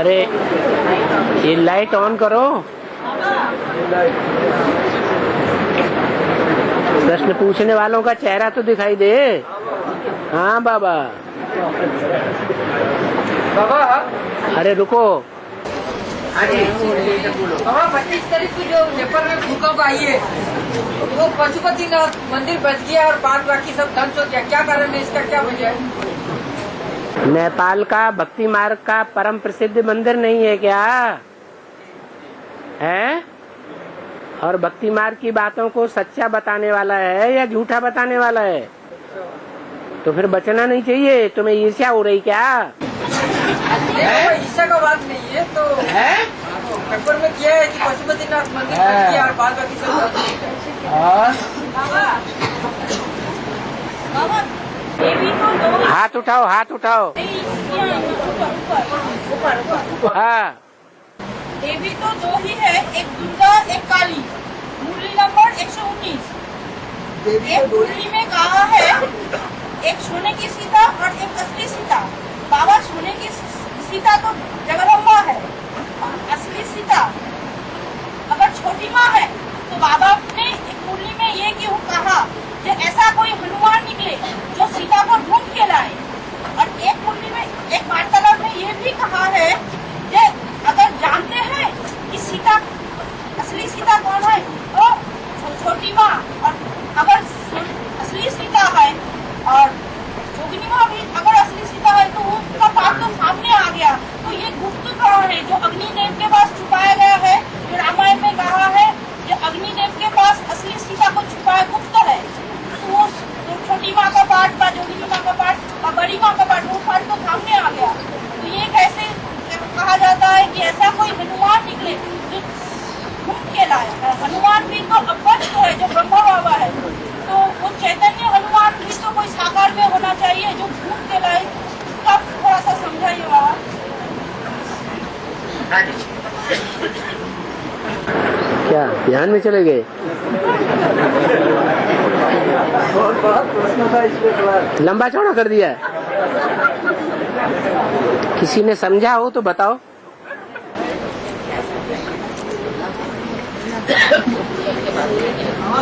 अरे ये light on करो। प्रश्न पूछने वालों का चेहरा तो दिखाई दे। हाँ बाबा। अरे रुको। बाबा 25 तारीख को जो नेपाल में भूकंप आई है वो पशुपतिनाथ मंदिर बच गया और बाद बाकी सब ध्वंस हो गया, क्या कारण है इसका, क्या वजह है? नेपाल का भक्ति मार्ग का परम प्रसिद्ध मंदिर नहीं है क्या है? और भक्ति मार्ग की बातों को सच्चा बताने वाला है या झूठा बताने वाला है? तो फिर बचना नहीं चाहिए। तुम्हें ईर्ष्या हो रही क्या? ईर्ष्या का बात नहीं है, तो पेपर में किया है कि पशुपतिनाथ मंदिर बच गया और बाद बाकी सब ध्वंस हो गया। हाथ उठाओ, हाथ उठाओ। हाँ, देवी तो दो ही है, एक दुर्गा एक काली। मुरली नंबर 119। एक मुरली में कहा है एक सोने की सीता और एक असली सीता। बाबा सोने की सीता तो जगदम्बा है, असली सीता अगर छोटी माँ है तो बाबा ने एक मुरली में ये क्यों कहा कि ऐसा कोई हनुमान निकले जो सीता को ढूंढ के लाए। और एक मुरली में एक वार्तालाप में ये भी कहा है कि अगर जानते हैं कि सीता असली सीता कौन है तो छोटी माँ, और अगर असली सीता है और जोगिनी माँ भी अगर असली सीता है तो उसका बात तो सामने आ गया। तो ये गुप्त कौन है जो अग्निदेव के पास छुपाया गया है? जो रामायण में कहा है जो अग्निदेव के पास असली सीता को छुपाया गुप्त है, तो वो छोटी माँ का पाठ व जोगिनी माँ का पाठ और बड़ी माँ का पाठ वो पाठ तो सामने आ गया। तो ये कैसे कहा जाता है कि ऐसा कोई हनुमान निकले जो ढूंढ के लाया? हनुमान भी तो अपर तो है जो ब्रह्मा बाबा है, तो वो चैतन्य हनुमान भी तो कोई साकार में होना चाहिए जो ढूंढ के लाए। उसका थोड़ा सा समझाइए बाबा। क्या ध्यान में चले गए? लंबा चौड़ा कर दिया। किसी ने समझा हो तो बताओ।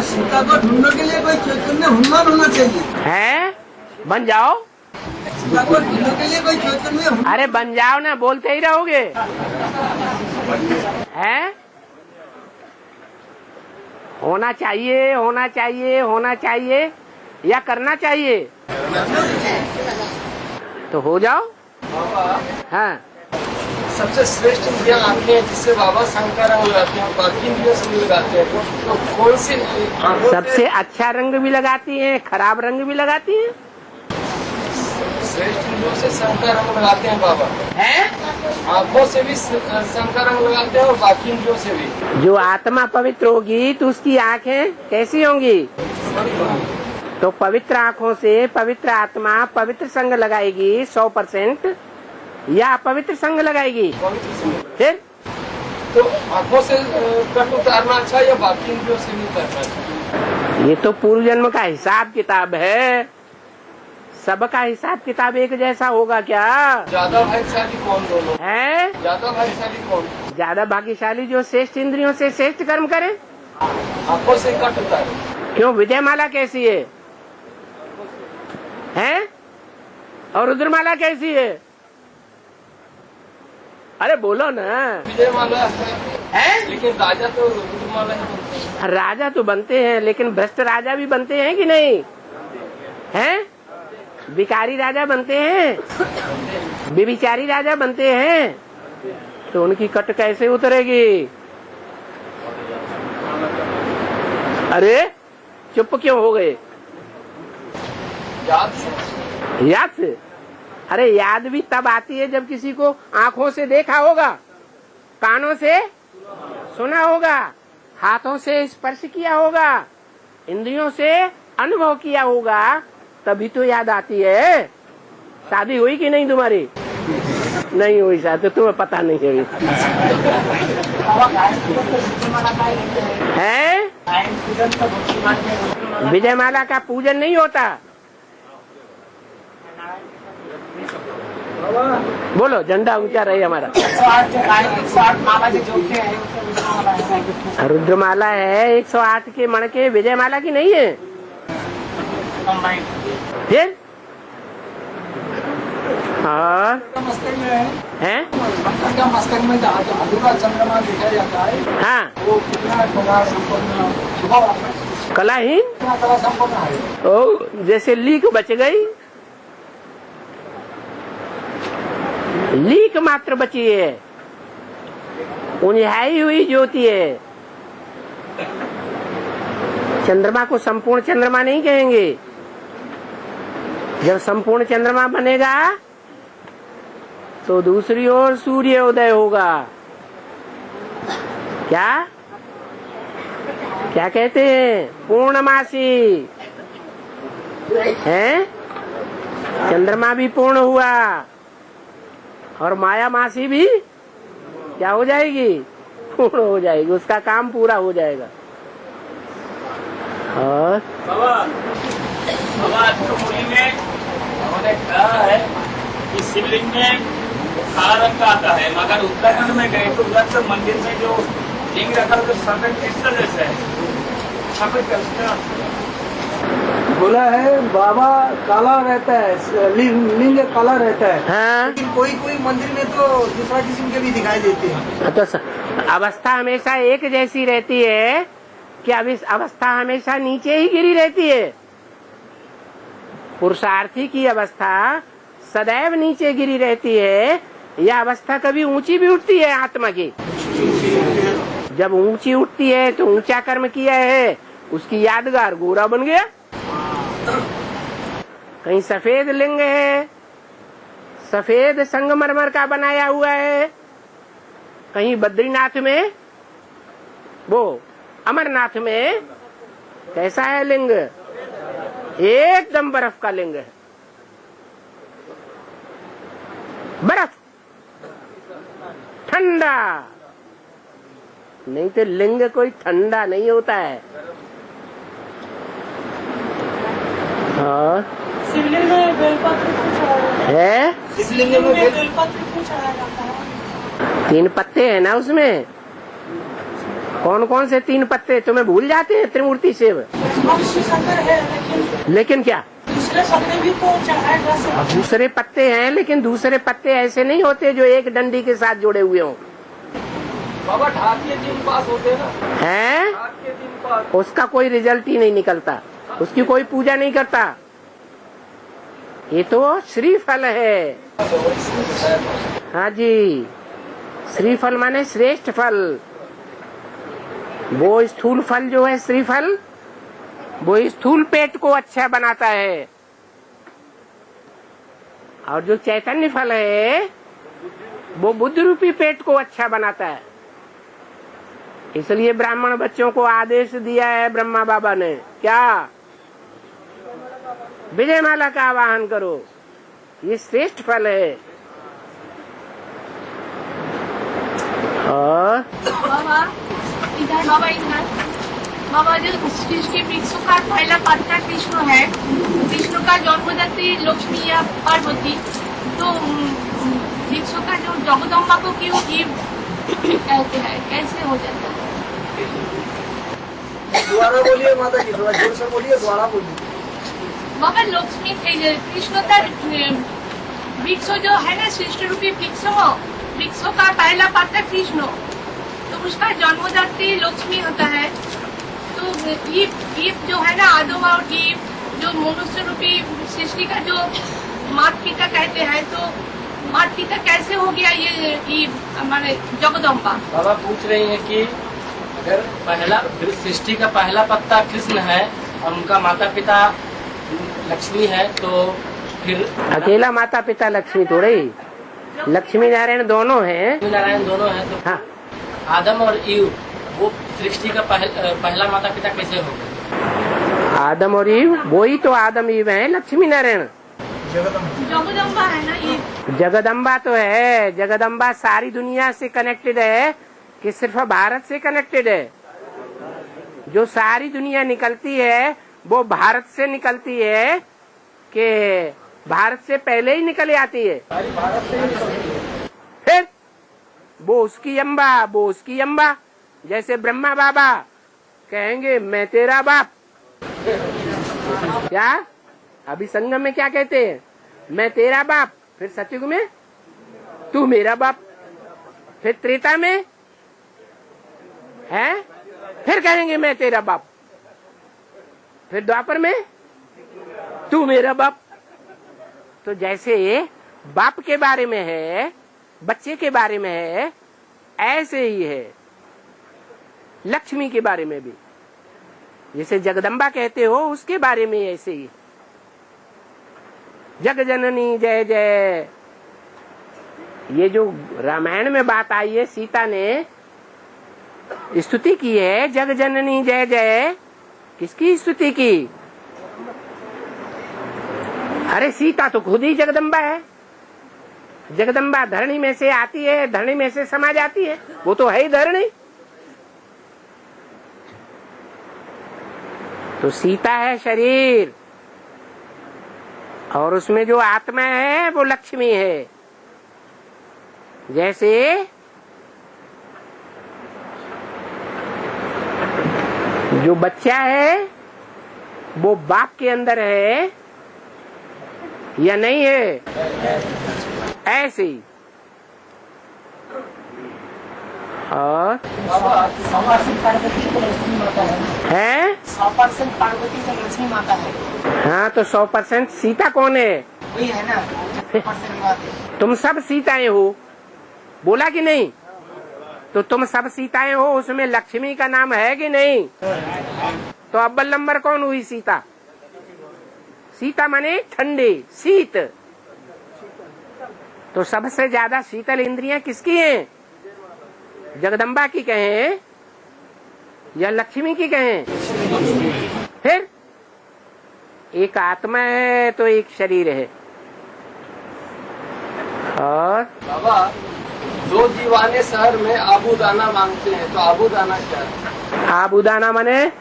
सीता को ढूंढने के लिए कोई चैतन्य हनुमान होना चाहिए है? बन जाओ। सीता को ढूंढने के लिए कोई चैतन्य। अरे बन जाओ ना, बोलते ही रहोगे। है? होना चाहिए, होना चाहिए, होना चाहिए या करना चाहिए? तो हो जाओ। हाँ, सबसे श्रेष्ठ इंद्रियां आती हैं जिससे बाबा शंकर रंग लगाते हैं, बाकी इंद्रियों से भी लगाते हैं, तो कौन सी सबसे अच्छा रंग भी लगाती हैं, खराब रंग भी लगाती हैं? श्रेष्ठ इंद्रियों से शंकर रंग लगाते हैं बाबा है? आँखों से भी शंकर रंग लगाते हैं और बाकी इंद्रियों से भी। जो आत्मा पवित्र होगी तो उसकी आँखें कैसी होंगी? तो पवित्र आँखों से पवित्र आत्मा पवित्र संग लगाएगी 100% या अपवित्र संग लगाएगी? फिर तो आँखों से कट उतारना अच्छा या बाकी इंद्रियों से भी उतारना अच्छा? ये तो पूर्व जन्म का हिसाब किताब है। सबका हिसाब किताब एक जैसा होगा क्या? ज्यादा भाग्यशाली कौन दोनों है? ज्यादा भाग्यशाली कौन? ज्यादा भाग्यशाली जो श्रेष्ठ इंद्रियों से श्रेष्ठ कर्म करे। आँखों से कट उतारे। क्यों? विजयमाला कैसी है? हैं? और रुद्रमाला कैसी है? अरे बोलो ना। विजयमाला है लेकिन राजा तो रुद्रमाला ही बनते हैं। राजा तो बनते हैं लेकिन भ्रष्ट राजा भी बनते हैं कि नहीं? हैं? भिखारी राजा बनते हैं, व्यभिचारी राजा बनते हैं, तो उनकी कट कैसे उतरेगी? अरे चुप क्यों हो गए? याद से? अरे याद भी तब आती है जब किसी को आंखों से देखा होगा, कानों से सुना होगा, हाथों से स्पर्श किया होगा, इंद्रियों से अनुभव किया होगा, तभी तो याद आती है। शादी हुई कि नहीं तुम्हारी? नहीं हुई शादी, तो तुम्हें पता नहीं है। है? विजयमाला का पूजन नहीं होता। बोलो, झंडा ऊंचा रहे हमारा। 108 माला के जोड़ते हैं। रुद्रमाला है 108 के मणके, विजय माला की नहीं है। फिर हाँ मस्तक में है, मस्तक में अधूरा चंद्रमा दिखाया जाता है। हाँ वो कितना कला संपन्न, कलाहीन, कितना कला संपन्न है। ओ जैसे लीक बच गई, लीक मात्र बची है, उन्हाई हुई ज्योति है। चंद्रमा को संपूर्ण चंद्रमा नहीं कहेंगे। जब संपूर्ण चंद्रमा बनेगा तो दूसरी ओर सूर्य उदय होगा। क्या क्या कहते हैं? पूर्णमासी है। चंद्रमा भी पूर्ण हुआ और माया मासी भी क्या हो जाएगी? पूर्ण हो जाएगी, उसका काम पूरा हो जाएगा। और बाबा मुरली में उन्होंने कहा है कि शिवलिंग में काला रंग का आता है, मगर उत्तराखंड में गए तो उधर से मंदिर में जो लिंग रखा तो सफेद क्रिस्टल जैसा है, सफेद क्रिस्टल। बोला है बाबा काला रहता है, लिंग काला रहता है। हाँ, लेकिन कोई कोई मंदिर में तो दूसरा किस्म के भी दिखाई देते हैं। तो अवस्था हमेशा एक जैसी रहती है कि अब इस अवस्था हमेशा नीचे ही गिरी रहती है। पुरुषार्थी की अवस्था सदैव नीचे गिरी रहती है, यह अवस्था कभी ऊंची भी उठती है। आत्मा की जब ऊंची उठती है तो ऊंचा कर्म किया है, उसकी यादगार गोरा बन गया। कहीं सफेद लिंग है, सफेद संगमरमर का बनाया हुआ है। कहीं बद्रीनाथ में, वो अमरनाथ में कैसा है लिंग? एकदम बर्फ का लिंग है, बर्फ ठंडा। नहीं तो लिंग कोई ठंडा नहीं होता है। हाँ शिवलिंग में बेलपत्र क्यों चढ़ाया जाता है? है, शिवलिंग में बेलपत्र क्यों चढ़ाया जाता है? 3 पत्ते हैं ना उसमें। कौन कौन से 3 पत्ते तुम्हें भूल जाते हैं? त्रिमूर्ति शिव। अब शिवशंकर है, लेकिन क्या दूसरे पत्ते भी तो चढ़ाए जा सकते हैं। दूसरे पत्ते हैं, लेकिन दूसरे पत्ते ऐसे नहीं होते जो एक डंडी के साथ जुड़े हुए हों। बाबा ढाक के दिन पास होते ना, हैं? ढाक के दिन पास। उसका कोई रिजल्ट ही नहीं निकलता, उसकी कोई पूजा नहीं करता। ये तो श्रीफल है। हाँ जी, श्रीफल माने श्रेष्ठ फल। वो स्थूल फल जो है श्रीफल, वो स्थूल पेट को अच्छा बनाता है, और जो चैतन्य फल है वो बुद्ध रूपी पेट को अच्छा बनाता है। इसलिए ब्राह्मण बच्चों को आदेश दिया है ब्रह्मा बाबा ने, क्या? विजय माला का आवाहन करो, ये श्रेष्ठ फल है। और बाबा जो सृष्टि वृक्षों का पहला पात्र कृष्ण है, कृष्ण का जन्मदात्री लक्ष्मी या पार्वती, तो वृक्षों का जो जगदम्बा को क्यों जीव कहते हैं, कैसे हो जाता है? दोबारा बोलिए माता जी, थोड़ा जोर से बोलिए, दोबारा बोलिए। बाबा लक्ष्मी कृष्ण का वृक्ष जो है ना, सृष्टि रूपी वृक्षों का पहला पात्र कृष्ण, तो उसका जन्मदात्री लक्ष्मी होता है। तो ईव जो है ना, आदम और ईव जो मनुष्य रूपी सृष्टि का जो माता पिता कहते हैं, तो माता पिता कैसे हो गया ये ईव हमारे जगदम्बा? बाबा पूछ रही है कि अगर पहला सृष्टि का पहला पत्ता कृष्ण है और उनका माता पिता लक्ष्मी है, तो फिर अकेला माता पिता लक्ष्मी थोड़े ही, लक्ष्मी नारायण दोनों हैं। नारायण दोनों है, तो हाँ, आदम और ईव वो सृष्टि का पहला माता पिता कैसे हो गए? आदम और ईव, वही तो आदम ईव है, लक्ष्मी नारायण। जगदम्बा है ना ये? जगदम्बा तो है, जगदम्बा सारी दुनिया से कनेक्टेड है कि सिर्फ भारत से कनेक्टेड है? जो सारी दुनिया निकलती है वो भारत से निकलती है कि भारत से पहले ही निकल आती है। फिर वो उसकी अम्बा, वो उसकी अम्बा। जैसे ब्रह्मा बाबा कहेंगे मैं तेरा बाप, क्या अभी संगम में क्या कहते हैं, मैं तेरा बाप। फिर सतयुग में तू मेरा बाप। फिर त्रेता में है, फिर कहेंगे मैं तेरा बाप। फिर द्वापर में तू मेरा बाप। तो जैसे बाप के बारे में है, बच्चे के बारे में है, ऐसे ही है लक्ष्मी के बारे में भी। जैसे जगदम्बा कहते हो उसके बारे में ऐसे ही, जग जननी जय जय। ये जो रामायण में बात आई है, सीता ने स्तुति की है जग जननी जय जय। किसकी स्तुति की? अरे सीता तो खुद ही जगदम्बा है। जगदम्बा धरणी में से आती है, धरणी में से समा जाती है, वो तो है ही धरणी। तो सीता है शरीर, और उसमें जो आत्मा है वो लक्ष्मी है। जैसे जो बच्चा है वो बाप के अंदर है या नहीं है, ऐसे ही। और है 100% पार्वती से लक्ष्मी माता है। हाँ, तो 100% सीता कौन है? वही है ना, 100% तुम सब सीताएं हो, बोला कि नहीं? तो तुम सब सीताएं हो, उसमें लक्ष्मी का नाम है कि नहीं? तो अव्वल नंबर कौन हुई? सीता। सीता माने ठंडे, शीत। तो सबसे ज्यादा शीतल इंद्रियां किसकी हैं? जगदम्बा की कहें या लक्ष्मी की कहें? फिर एक आत्मा है तो एक शरीर है। और बाबा, दो दीवाने शहर में आबूदाना मांगते हैं, तो आबूदाना क्या है? आबूदाना माने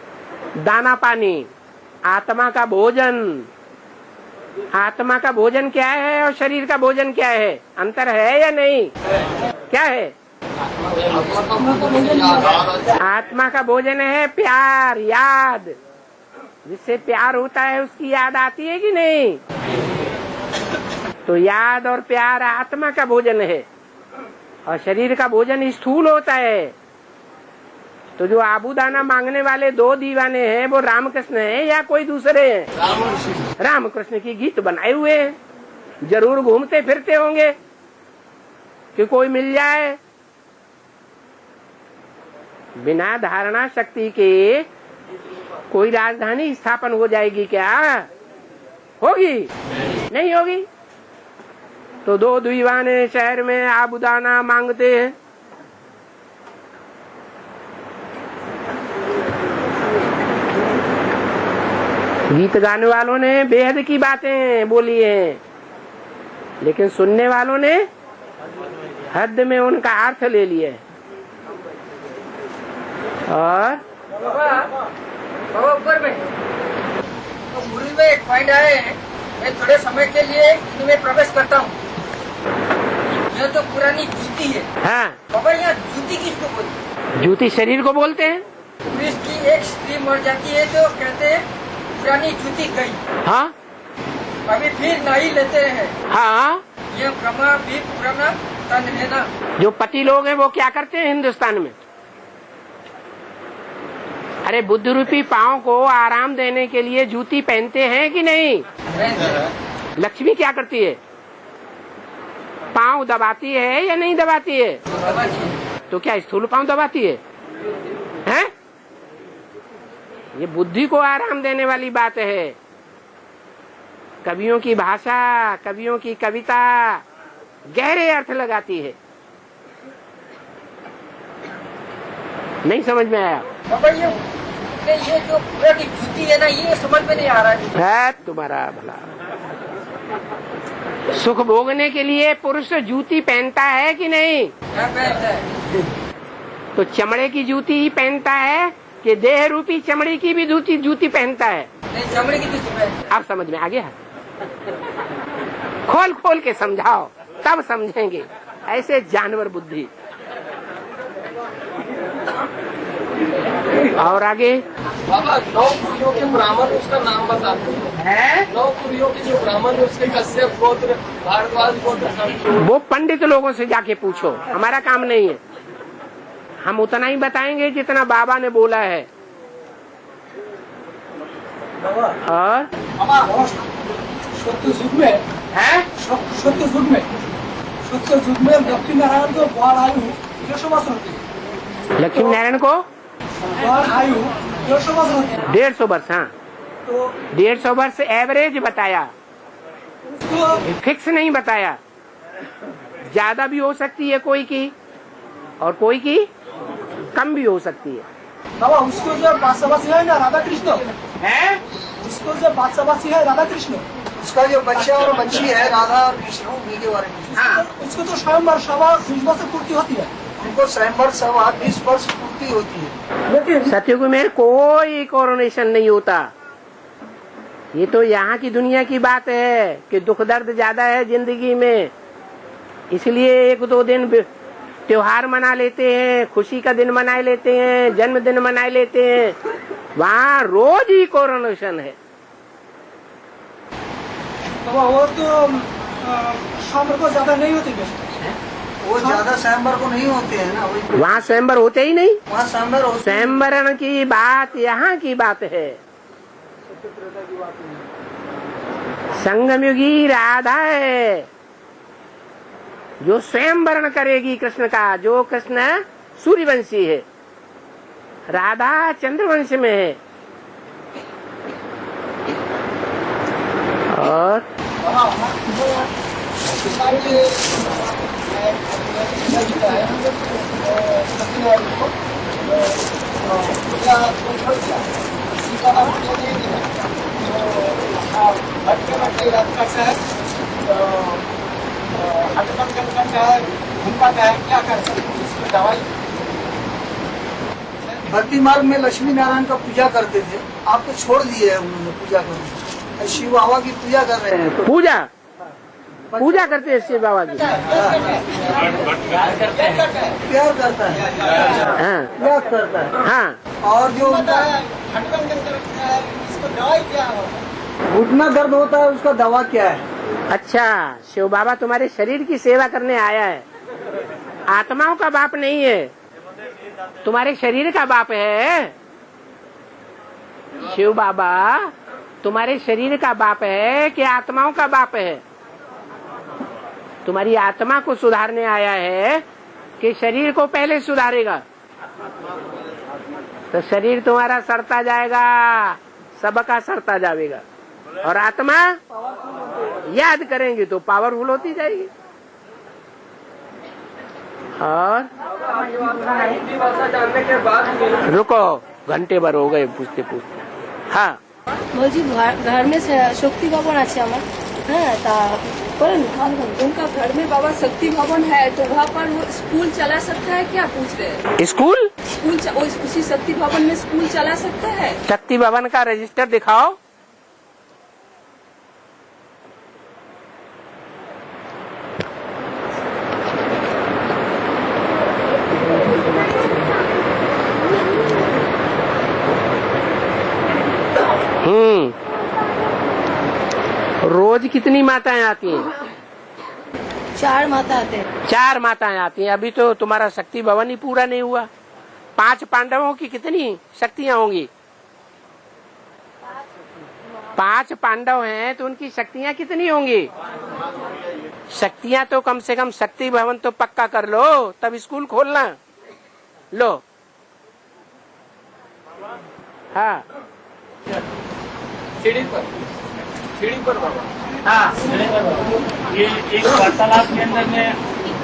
दाना पानी, आत्मा का भोजन। आत्मा का भोजन क्या है और शरीर का भोजन क्या है? अंतर है या नहीं? क्या है? आत्मा का भोजन है प्यार, याद। जिससे प्यार होता है उसकी याद आती है कि नहीं? तो याद और प्यार आत्मा का भोजन है, और शरीर का भोजन स्थूल होता है। तो जो आबूदाना मांगने वाले दो दीवाने हैं वो रामकृष्ण है या कोई दूसरे हैं? रामकृष्ण की गीत बनाए हुए हैं, जरूर घूमते फिरते होंगे कि कोई मिल जाए। बिना धारणा शक्ति के कोई राजधानी स्थापन हो जाएगी क्या? होगी? नहीं होगी। तो दो दीवाने शहर में आबूदाना मांगते हैं। गीत गाने वालों ने बेहद की बातें बोली हैं, लेकिन सुनने वालों ने हद में उनका अर्थ ले लिया। और बाबा ऊपर में तो मुरली में एक पॉइंट आए हैं, मैं थोड़े समय के लिए इनमें प्रवेश करता हूँ। यह तो पुरानी जूती है। हाँ, बाबा यहाँ जूती किसको बोलते हैं? जूती शरीर को बोलते हैं। पुलिस की एक स्त्री मर जाती है तो कहते हैं पुरानी जूती गई। हाँ, अभी फिर नहीं लेते हैं। हाँ, ये ब्रह्मा भी पुराना तन है ना। जो पति लोग हैं वो क्या करते हैं हिंदुस्तान में? अरे बुद्ध रूपी पाँव को आराम देने के लिए जूती पहनते हैं कि नहीं? लक्ष्मी क्या करती है? पाँव दबाती है या नहीं दबाती है? तो क्या स्थूल पाँव दबाती है? हैं? ये बुद्धि को आराम देने वाली बात है। कवियों की भाषा, कवियों की कविता गहरे अर्थ लगाती है। नहीं समझ में आया? बाबा ये जो पुरानी जूती है ना, ये समझ में नहीं आ रहा है। तुम्हारा भला। सुख भोगने के लिए पुरुष जूती पहनता है कि नहीं? क्या पहनता है? तो चमड़े की जूती ही पहनता है कि देह रूपी चमड़ी की भी जूती पहनता है? नहीं, चमड़े की जूती पहनता है। आप समझ में आ गया? खोल खोल के समझाओ तब समझेंगे, ऐसे जानवर बुद्धि। और आगे बाबा 9 कुरियों के ब्राह्मण उसका नाम बताते हैं। 9 कुरियों के जो ब्राह्मण है उसके कश्यप गोत्र, भारद्वाज गोत्र, वो पंडित लोगों से जाके पूछो, हमारा काम नहीं है। हम उतना ही बताएंगे जितना बाबा ने बोला है। और सत्य युग में है सत्य युग में लक्ष्मी नारायण को बाढ़ आयु 150 वर्ष होती है। लक्ष्मी नारायण को बाढ़ आयु 150 वर्ष होती है। 150 वर्ष। हाँ, तो 150 वर्ष एवरेज बताया, उसको फिक्स नहीं बताया। ज्यादा भी हो सकती है कोई की, और कोई की कम भी हो सकती है। बाबा उसको जो बादशाहवासी है ना राधा कृष्ण है उसको जो बादशाहवासी है राधा कृष्ण, उसका जो बच्चा और बच्ची है राधा और कृष्ण उन्हीं के बारे में। हाँ, उसको तो स्वयंवर सभा 20 वर्ष पूर्ति होती है। उनको स्वयंवर सभा 20 वर्ष पूर्ति होती है। लेकिन सतयुग में कोई कोरोनेशन नहीं होता। ये तो यहाँ की दुनिया की बात है कि दुख दर्द ज्यादा है जिंदगी में, इसलिए 1-2 दिन त्योहार मना लेते हैं, खुशी का दिन मना लेते हैं, जन्मदिन मना लेते हैं। वहाँ रोज ही कोरोनेशन है। तो वो तो स्वयंवर को ज्यादा नहीं होती है। वो ज्यादा स्वयंवर को नहीं होते हैं ना, वही वहाँ स्वयंवर होते ही नहीं। वहाँ स्वयंवर होते हैं। स्वयंवरण की बात यहाँ की बात है। संगमयुगी राधा है जो स्वयंवरण करेगी कृष्ण का, जो कृष्ण सूर्यवंशी है, राधा चंद्रवंश में है। और भक्ति मार्ग में लक्ष्मी नारायण का पूजा करते थे, आप तो छोड़ दिए है उन्होंने पूजा करना। शिव बाबा की पूजा कर रहे हैं। तो पूजा करते हैं शिव बाबा की। प्यार करता है, हाँ प्यार करता है। हाँ, और जो घुटना दर्द होता है उसका दवा क्या है? अच्छा, शिव बाबा तुम्हारे शरीर की सेवा करने आया है, आत्माओं का बाप नहीं है, तुम्हारे शरीर का बाप है। शिव बाबा तुम्हारे शरीर का बाप है कि आत्माओं का बाप है? तुम्हारी आत्मा को सुधारने आया है कि शरीर को पहले सुधारेगा? तो शरीर तुम्हारा सड़ता जाएगा, सबका सड़ता जाएगा, और आत्मा याद करेंगे तो पावरफुल होती जाएगी। और रुको, घंटे भर हो गए पूछते पूछते। हाँ, বলছি घर में शक्ति भवन আছে আমার, হ্যাঁ তা বলেন उनका घर में बाबा शक्ति भवन है, तो वहाँ पर वो स्कूल चला सकता है क्या, पूछ रहे हैं। स्कूल उसी शक्ति भवन में स्कूल चला सकता है? शक्ति भवन का रजिस्टर दिखाओ। रोज कितनी माताएं आती हैं? 4 माता आते हैं। 4 माताएं आती हैं। अभी तो तुम्हारा शक्ति भवन ही पूरा नहीं हुआ। 5 पांडवों की कितनी शक्तियां होंगी? 5 पांडव हैं तो उनकी शक्तियां कितनी होंगी? शक्तियां तो कम से कम शक्ति भवन तो पक्का कर लो, तब स्कूल खोलना। लो, हाँ सीढ़ी पर बाबा। हाँ, ये एक वार्तालाप के अंदर में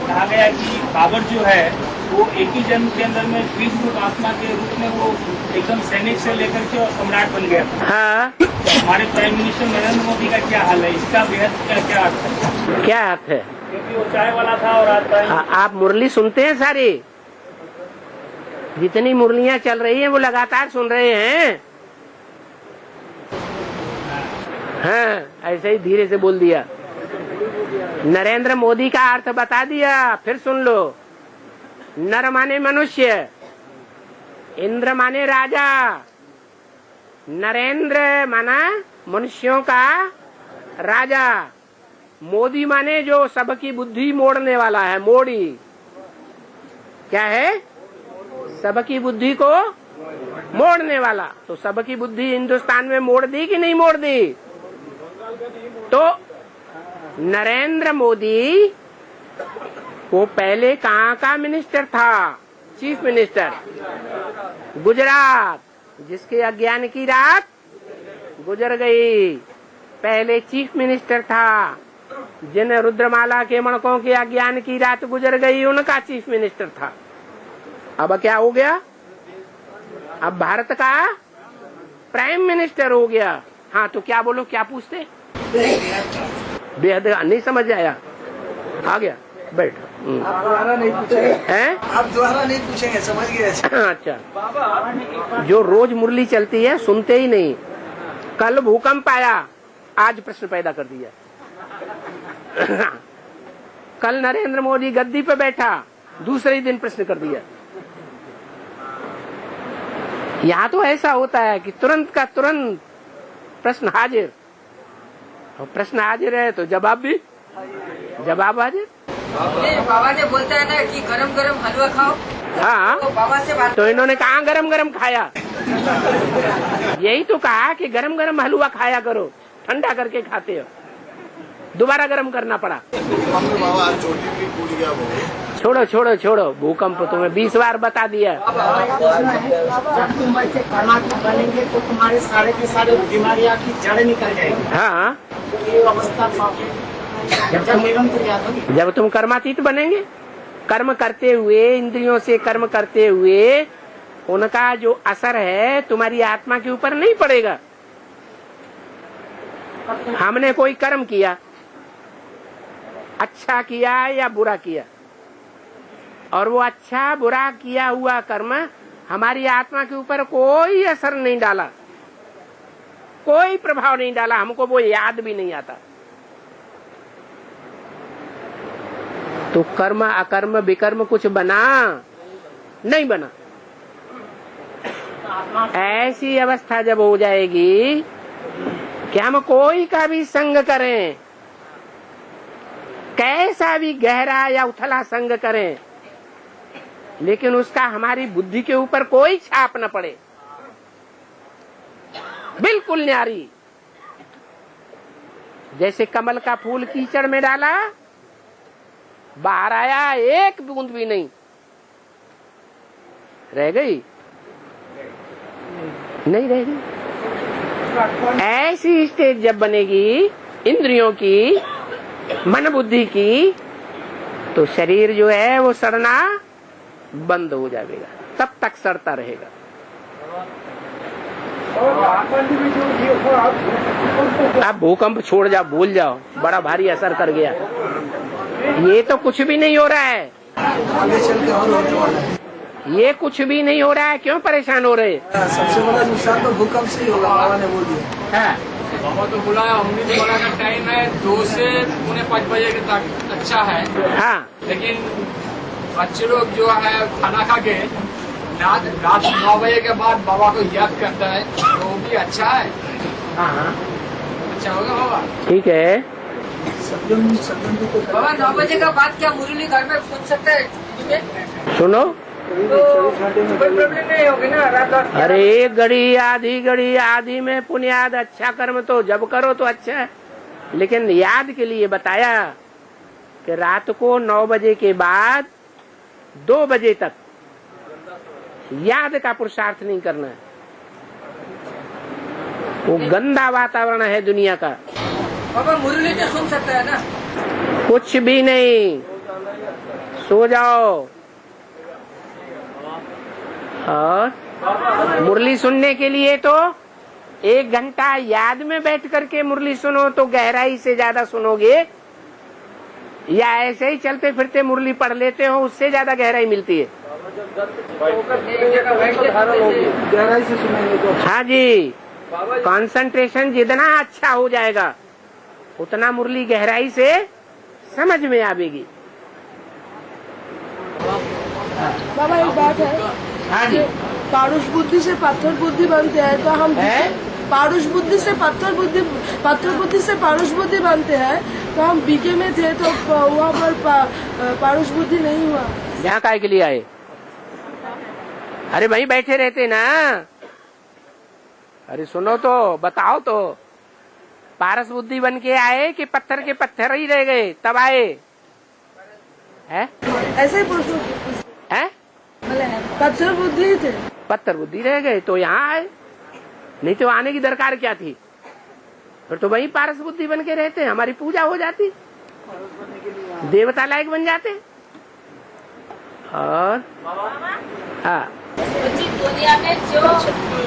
कहा गया कि बाबर जो है वो एक ही जन्म के अंदर में विश्व आत्मा के रूप में वो एकदम सैनिक से लेकर के और सम्राट बन गया था। हाँ, तो हमारे प्राइम मिनिस्टर नरेंद्र मोदी का क्या हाल है, इसका बेहद क्या अर्थ है? क्या अर्थ है? क्योंकि वो चाय वाला था और आज आप मुरली सुनते हैं? सारी जितनी मुरलियां चल रही हैं वो लगातार सुन रहे हैं? हाँ, ऐसे ही धीरे से बोल दिया। नरेंद्र मोदी का अर्थ बता दिया, फिर सुन लो। नर माने मनुष्य, इंद्र माने राजा, नरेंद्र माना मनुष्यों का राजा, मोदी माने जो सबकी बुद्धि मोड़ने वाला है। मोड़ी क्या है? सबकी बुद्धि को मोड़ने वाला। तो सबकी बुद्धि हिंदुस्तान में मोड़ दी कि नहीं मोड़ दी? तो नरेंद्र मोदी वो पहले कहाँ का मिनिस्टर था? चीफ मिनिस्टर गुजरात, जिसके अज्ञान की रात गुजर गई। पहले चीफ मिनिस्टर था, जिन रुद्रमाला के मणकों के अज्ञान की रात गुजर गई, उनका चीफ मिनिस्टर था। अब क्या हो गया? अब भारत का प्राइम मिनिस्टर हो गया। हाँ, तो क्या बोलो, क्या पूछते? बेहद नहीं समझ आया, आ गया, बैठ। आप दोबारा नहीं पूछेंगे हैं? आप दोबारा नहीं पूछेंगे, समझ गए। अच्छा, जो रोज मुरली चलती है सुनते ही नहीं। कल भूकंप आया, आज प्रश्न पैदा कर दिया। कल नरेंद्र मोदी गद्दी पे बैठा, दूसरे दिन प्रश्न कर दिया। यहाँ तो ऐसा होता है कि तुरंत का तुरंत प्रश्न हाजिर, और प्रश्न हाजिर है तो जवाब भी जवाब हाजिर। बाबा ने बोलता है ना कि गरम गरम हलवा खाओ। हाँ, तो बाबा से बात, तो इन्होंने कहा गरम गरम खाया। यही तो कहा कि गरम गरम हलवा खाया करो, ठंडा करके खाते हो, दोबारा गरम करना पड़ा। छोड़ो छोड़ो छोड़ो, भूकंप तुम्हें 20 बार बता दिया। जब तुम ऐसे कर्मात्मक बनेंगे तो तुम्हारे सारे के सारे बीमारियां की जड़ निकल जाएगी। हाँ, ये अवस्था जब तुम कर्मातीत बनेंगे, कर्म करते हुए, इंद्रियों से कर्म करते हुए, उनका जो असर है तुम्हारी आत्मा के ऊपर नहीं पड़ेगा। हमने कोई कर्म किया, अच्छा किया या बुरा किया, और वो अच्छा बुरा किया हुआ कर्म हमारी आत्मा के ऊपर कोई असर नहीं डाला, कोई प्रभाव नहीं डाला, हमको वो याद भी नहीं आता। तो कर्म अकर्म विकर्म कुछ बना नहीं बना। ऐसी अवस्था जब हो जाएगी कि हम कोई का भी संग करें, कैसा भी गहरा या उथला संग करें, लेकिन उसका हमारी बुद्धि के ऊपर कोई छाप न पड़े, बिल्कुल न्यारी। जैसे कमल का फूल कीचड़ में डाला, बाहर आया, एक बूंद भी नहीं रह गई, नहीं रह गई। ऐसी स्टेज जब बनेगी इंद्रियों की, मन बुद्धि की, तो शरीर जो है वो सड़ना बंद हो जाएगा, तब तक सड़ता रहेगा। आप भूकंप छोड़ जाओ, भूल जाओ, बड़ा भारी असर कर गया। ये तो कुछ भी नहीं हो रहा है, आगे चल के और होने वाला है। ये कुछ भी नहीं हो रहा है, क्यों परेशान हो रहे? सबसे बड़ा नुकसान तो भूकंप से ही होगा, बाबा ने बोल दिया। बाबा तो बोला अमृत वाला का टाइम है 2 से 4:45 बजे तक, अच्छा है। हाँ, लेकिन बच्चे लोग जो है खाना खा के रात 9 बजे के बाद बाबा को याद करता है, तो वो भी अच्छा है। हाँ, अच्छा होगा बाबा, ठीक है। बाबा 9 बजे का बाद क्या मुरली घर में सुन सकते हैं? सुनो, तो कोई प्रॉब्लम नहीं होगी ना रात 10? अरे एक घड़ी आधी में पुण्याद, अच्छा कर्म तो जब करो तो अच्छा है, लेकिन याद के लिए बताया कि रात को 9 बजे के बाद 2 बजे तक याद का पुरुषार्थ नहीं करना है। वो गंदा वातावरण है दुनिया का। बाबा मुरली तो सुन सकता है ना? कुछ भी नहीं, सो जाओ। और मुरली सुनने के लिए तो 1 घंटा याद में बैठ करके मुरली सुनो तो गहराई से ज्यादा सुनोगे, या ऐसे ही चलते फिरते मुरली पढ़ लेते हो, उससे ज्यादा गहराई मिलती है। गहराई से सुनेंगे तो। हाँ जी, कंसंट्रेशन जितना अच्छा हो जाएगा उतना मुरली गहराई से समझ में आवेगी। बाबा एक बात है, हाँ जी, पारुष बुद्धि से पत्थर बुद्धि बनते हैं, तो हम पारुष बुद्धि से पत्थर बुद्धि से पारुष बुद्धि बनते हैं, तो हम बीके में थे तो वहाँ पर पारुष बुद्धि नहीं हुआ। यहाँ काय के लिए आए? अरे वहीं बैठे रहते ना। अरे सुनो तो, बताओ तो, पारस बुद्धि बन के आए कि पत्थर के पत्थर ही रह गए तब आए? है ऐसे ही पूछो, है? पत्थर बुद्धि ही थे, पत्थर बुद्धि रह गए तो यहाँ आए, नहीं तो आने की दरकार क्या थी? फिर तो वहीं पारस बुद्धि बन के रहते, हमारी पूजा हो जाती, देवता लायक बन जाते। और हाँ, दुनिया में जो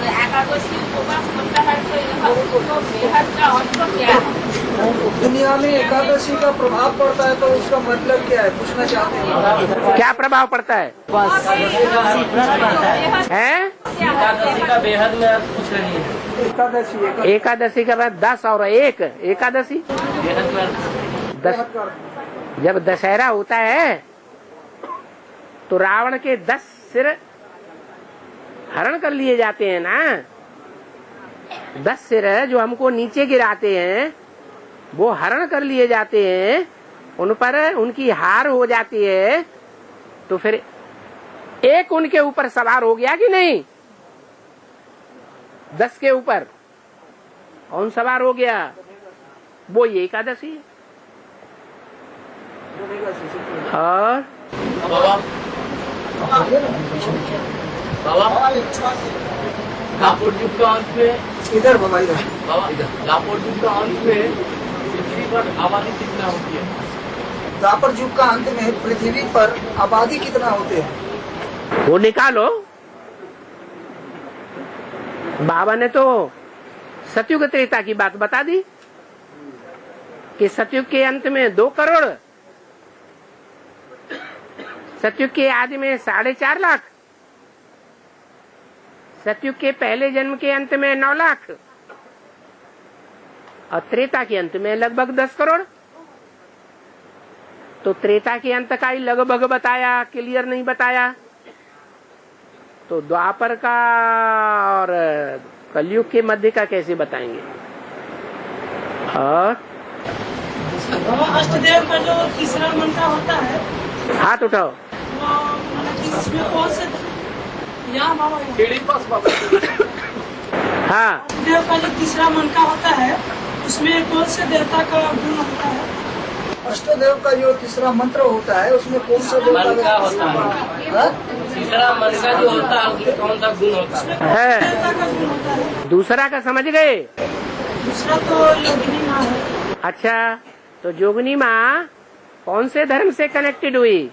एकादशी उपवास करता है तो बेहद का अर्थ क्या है? दुनिया में एकादशी का प्रभाव पड़ता है तो उसका मतलब क्या है, पूछना चाहते हैं। क्या प्रभाव पड़ता है? हैं? एकादशी का बेहद में अर्थ कुछ नहीं है। एकादशी का बाद 10 और 1 एकादशी, बेहद में अर्थ 10। जब दशहरा होता है तो रावण के 10 सिर हरण कर लिए जाते हैं ना। 10 सिर जो हमको नीचे गिराते हैं वो हरण कर लिए जाते हैं, उन पर उनकी हार हो जाती है, तो फिर एक उनके ऊपर सवार हो गया कि नहीं? 10 के ऊपर कौन सवार हो गया? वो ये एकादशी है। और दापुर युग का अंत में इधर बाबा इधर, दापुर युग का अंत में पृथ्वी पर आबादी कितना होती है? द्वापर युग का अंत में पृथ्वी पर आबादी कितना होते हैं? वो निकालो। बाबा ने तो सतयुग त्रेता की बात बता दी कि सतयुग के अंत में 2 करोड़, सतयुग के आदि में 4.5 लाख, सतयुग के पहले जन्म के अंत में 9 लाख और त्रेता के अंत में लगभग 10 करोड़। तो त्रेता के अंत का ही लगभग बताया, क्लियर नहीं बताया। तो द्वापर का और कलयुग के मध्य का कैसे बताएंगे? और अष्टदेव का जो तीसरा मंत्र होता है, हाथ उठाओ। इसमें कौन से यहाँ बाबा हाँ, देव का जो तीसरा मन का होता है उसमें कौन से देवता का गुण होता है? अष्टदेव का जो तीसरा मंत्र होता है उसमें कौन सा देवता मन का होता है? तीसरा मन का जो होता है उसमें कौन सा गुण होता है? देवता का गुण होता है। दूसरा का समझ गए? दूसरा तो योगिनी माँ है। अच्छा, तो जोगनी माँ कौन से धर्म से कनेक्टेड हुई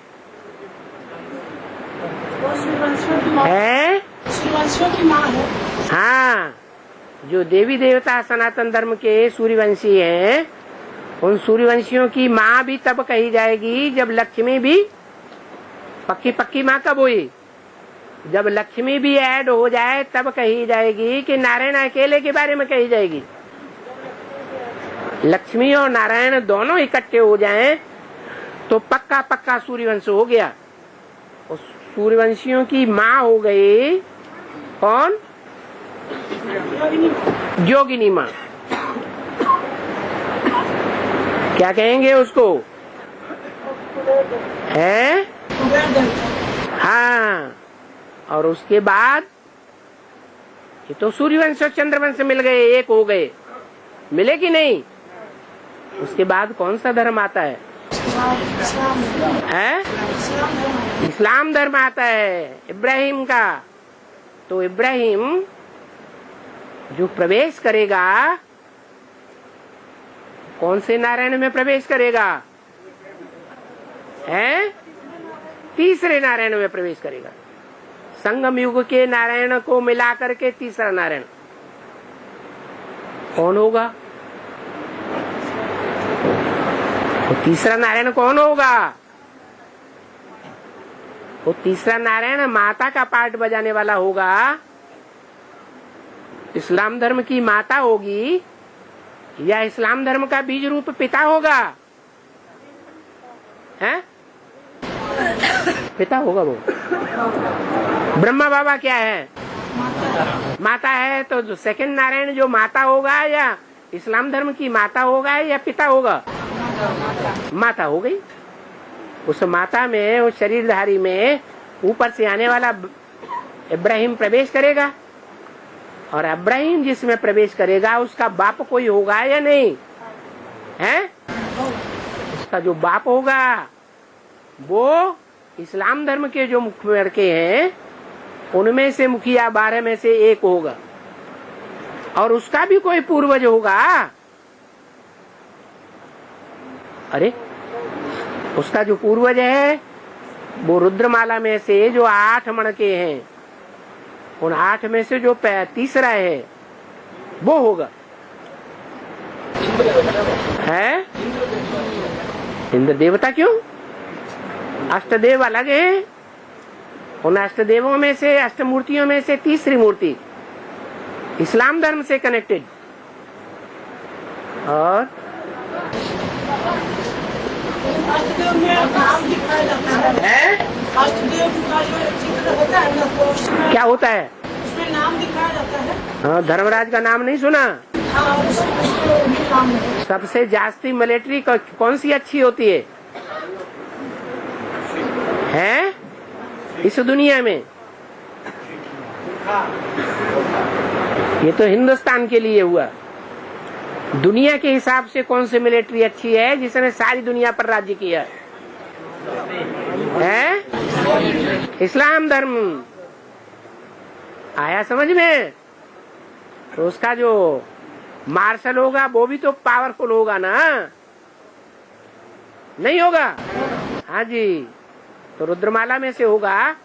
वो सूर्यवंशियों की माँ है? सूर्यवंशियों की माँ है। हाँ, जो देवी देवता सनातन धर्म के सूर्यवंशी हैं, उन सूर्यवंशियों की माँ भी तब कही जाएगी जब लक्ष्मी भी पक्की माँ कब हुई? जब लक्ष्मी भी ऐड हो जाए तब कही जाएगी कि नारायण अकेले के बारे में कही जाएगी। लक्ष्मी और नारायण दोनों इकट्ठे हो जाएं तो पक्का सूर्यवंश हो गया। और सूर्यवंशियों की माँ हो गई कौन? जोगिनी माँ। क्या कहेंगे उसको? है? हाँ, और उसके बाद ये तो सूर्यवंश और चंद्रवंश मिल गए, एक हो गए, मिले कि नहीं? उसके बाद कौन सा धर्म आता है? इस्लाम धर्म आता है, इब्राहिम का। तो इब्राहिम जो प्रवेश करेगा, कौन से नारायण में प्रवेश करेगा? है? तीसरे नारायण में प्रवेश करेगा। संगम युग के नारायण को मिलाकर के तीसरा नारायण कौन होगा? तो तीसरा नारायण कौन होगा? वो तीसरा नारायण माता का पार्ट बजाने वाला होगा। इस्लाम धर्म की माता होगी या इस्लाम धर्म का बीज रूप पिता होगा? हैं? पिता होगा वो। ब्रह्मा बाबा क्या है? माता है। तो जो सेकंड नारायण जो माता होगा, या इस्लाम धर्म की माता होगा या पिता होगा? माता हो गई। उस माता में, उस शरीरधारी में ऊपर से आने वाला इब्राहिम प्रवेश करेगा, और इब्राहिम जिसमें प्रवेश करेगा उसका बाप कोई होगा या नहीं है? उसका जो बाप होगा वो इस्लाम धर्म के जो मुख्य लड़के हैं उनमें से मुखिया 12 में से एक होगा, और उसका भी कोई पूर्वज होगा। अरे उसका जो पूर्वज है वो रुद्रमाला में से जो 8 मणके हैं, उन 8 में से जो तीसरा है वो होगा, है? इंद्र देवता क्यों? अष्टदेव अलग है। उन अष्टदेवों में से, अष्टमूर्तियों में से तीसरी मूर्ति इस्लाम धर्म से कनेक्टेड। और अष्टदेव में नाम दिखाया जाता है। अष्टदेव का जो चित्र होता है ना, क्या होता है? उसमें नाम दिखाया जाता है। हाँ, धर्मराज का नाम नहीं सुना? हाँ, उसमें भी नाम है। सबसे जास्ती मिलिट्री कौन सी अच्छी होती है? हैं? इस दुनिया में ये तो हिंदुस्तान के लिए हुआ। दुनिया के हिसाब से कौन सी मिलिट्री अच्छी है जिसने सारी दुनिया पर राज्य किया है? इस्लाम धर्म। आया समझ में? तो उसका जो मार्शल होगा वो भी तो पावरफुल होगा ना, नहीं होगा? हाँ जी। तो रुद्रमाला में से होगा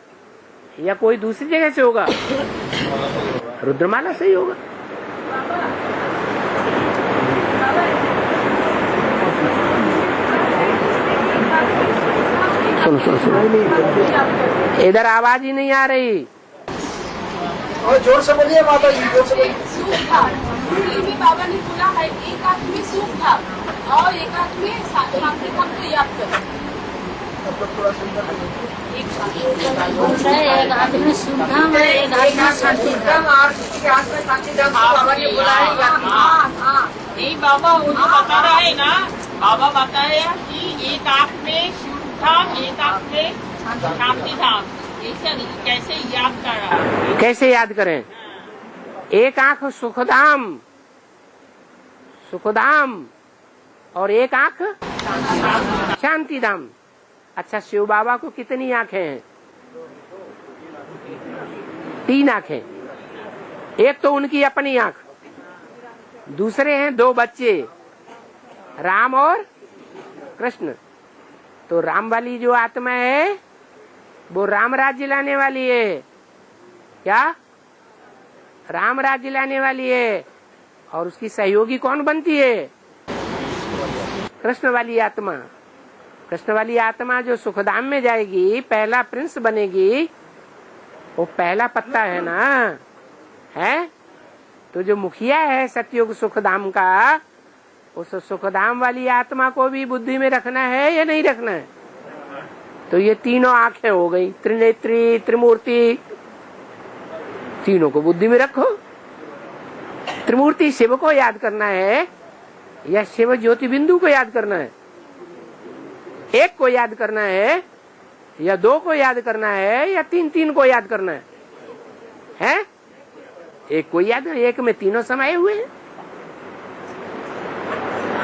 या कोई दूसरी जगह से होगा? रुद्रमाला से ही होगा। सुनो सुनो सुनो, इधर आवाज ही नहीं आ रही। और जोर से बोलिए माता जी, जोर से बोलिए। सूख था, मुरली में बाबा ने बोला है एक हाथ में सूख था और एक हाथ में शांति धाम को याद कर। एक हाथ में सुधाम है, एक हाथ में शांति धाम, और दूसरे हाथ में शांति धाम। बाबा ने बोला है। नहीं बाबा वो जो बता रहे हैं ना, बाबा बता रहे हैं कि एक आँख में सुख धाम, एक आँख में शांति धाम। ऐसे कैसे याद कर रहा है? कैसे याद करें? एक आंख सुखधाम, सुखधाम, और एक आंख शांति धाम। अच्छा, शिव बाबा को कितनी आंखें हैं? 3 आंखें। एक तो उनकी अपनी आंख, दूसरे हैं 2 बच्चे, राम और कृष्ण। तो राम वाली जो आत्मा है वो राम राज्य लाने वाली है। क्या? राम राज्य लाने वाली है। और उसकी सहयोगी कौन बनती है? कृष्ण वाली आत्मा। कृष्ण वाली आत्मा जो सुखधाम में जाएगी, पहला प्रिंस बनेगी, वो पहला पत्ता है ना, है? तो जो मुखिया है सतयुग सुखधाम का, उस सुखधाम वाली आत्मा को भी बुद्धि में रखना है या नहीं रखना है? तो ये तीनों आंखें हो गई, त्रिनेत्री, त्रिमूर्ति, तीनों को बुद्धि में रखो। त्रिमूर्ति शिव को याद करना है या शिव ज्योति बिंदु को याद करना है? एक को याद करना है या 2 को याद करना है या 3 को याद करना है? हैं? एक को याद, एक में तीनों समाये हुए हैं।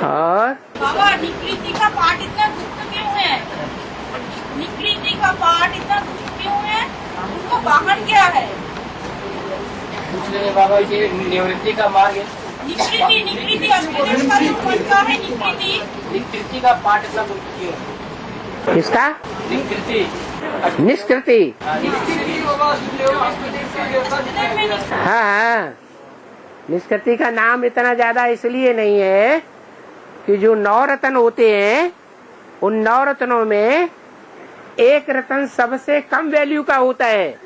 और बाबा निकृति का पाठ इतना गुप्त क्यों है? निकृति का पाठ इतना गुप्त क्यों है? उनको बाहर क्या है? पूछ रहे हैं बाबा जी, निवृत्ति का मार्ग है। निकृति, निकृति अष्टदेव का जो पंथ है, निकृति, निकृति का पाठ इतना गुप्त क्यों है? किसका? निकृति, निष्कृति। अष्टदेव में हाँ हाँ, निष्कृति का नाम इतना ज्यादा इसलिए नहीं है कि जो 9 रत्न होते हैं, उन 9 रत्नों में एक रत्न सबसे कम वैल्यू का होता है।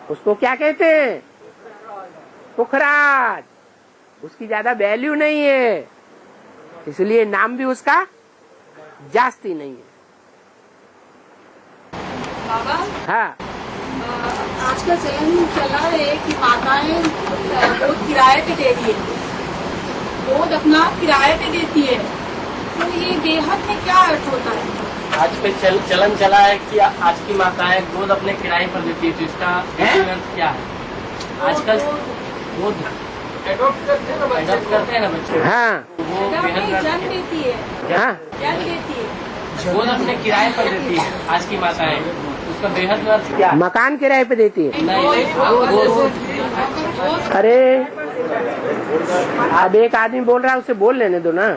उसको क्या कहते हैं? पुखराज। उसकी ज्यादा वैल्यू नहीं है, इसलिए नाम भी उसका जास्ती नहीं है। बाबा हाँ आज का चलन चला है कि माताएं गोद किराए पे दे दिए, गोद अपना किराए पे देती है, तो ये बेहद में क्या अर्थ होता है? आज पे चलन चला है कि आज की माताएं गोद अपने किराए पर देती है, तो इसका अर्थ क्या है? आजकल गोद एडॉप्ट करते हैं ना बच्चे, हाँ वो बेहद जन्म देती है, हाँ जन्म देती है, गोद अपने किराए पर देती है आज की माताएं, उसका बेहद अर्थ क्या है? मकान किराए पे देती है। अरे अब एक आदमी बोल रहा है, उसे बोल लेने दो ना।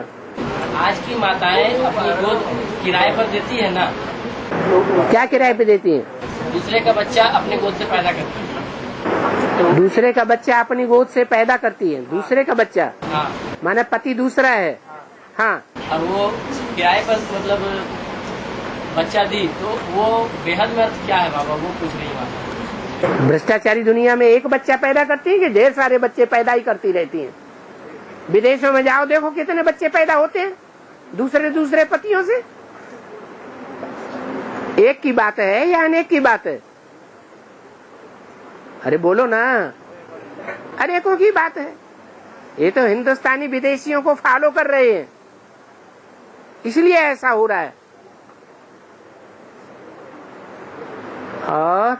आज की माताएं अपनी गोद किराए पर देती है ना, क्या किराए पे देती है? दूसरे का बच्चा अपने गोद से पैदा करती है। दूसरे का बच्चा अपनी गोद से पैदा करती है। दूसरे का बच्चा हाँ, माने पति दूसरा है। हाँ और वो किराए पर मतलब बच्चा दी, तो वो बेहद में अर्थ क्या है बाबा, वो कुछ नहीं माता। भ्रष्टाचारी दुनिया में एक बच्चा पैदा करती है कि ढेर सारे बच्चे पैदा ही करती रहती हैं। विदेशों में जाओ, देखो कितने बच्चे पैदा होते हैं दूसरे दूसरे पतियों से। एक की बात है या अनेक की बात है? अरे बोलो ना, अनेकों की बात है। ये तो हिंदुस्तानी विदेशियों को फॉलो कर रहे हैं, इसलिए ऐसा हो रहा है। और